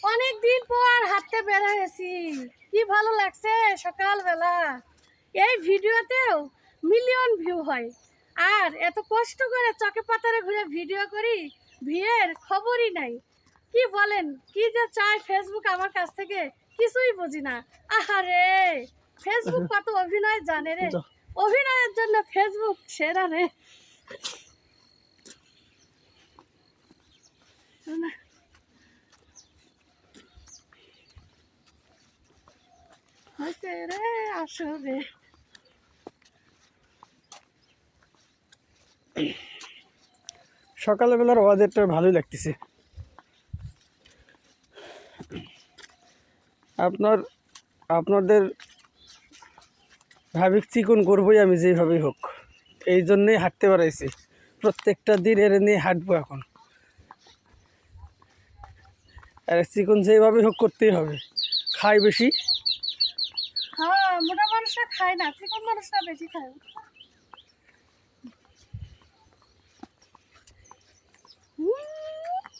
অনেক দিন পর হাঁটতে বের হয়েছি, কি ভালো লাগছে সকালবেলা। এই ভিডিওতেও মিলিয়ন ভিউ হয়, আর এত কষ্ট করে চকে পাতারে ঘুরে ভিডিও করি, ভিউয়ের খবরই নাই। কি বলেন, কি যে চাই ফেসবুক আমার কাছ থেকে, কিছুই বুঝি না। আহারে, ফেসবুক কত অভিনয় জানে রে, অভিনয়ের জন্য ফেসবুক সেরা রে। হয়েছে রে আসবে। সকালবেলার ওয়েদারটা ভালোই লাগতেছে। আপনাদের ভাবি চিকন করবোই আমি যেভাবেই হোক, এই জন্যেই হাঁটতে পারাইছি। প্রত্যেকটা দিন এর নিয়ে হাঁটবো এখন, আর চিকন যেভাবেই হোক করতেই হবে। খাই বেশি। হ্যাঁ, মোটা মানুষরা খায় না, চিকন মানুষরা বেশি খায়।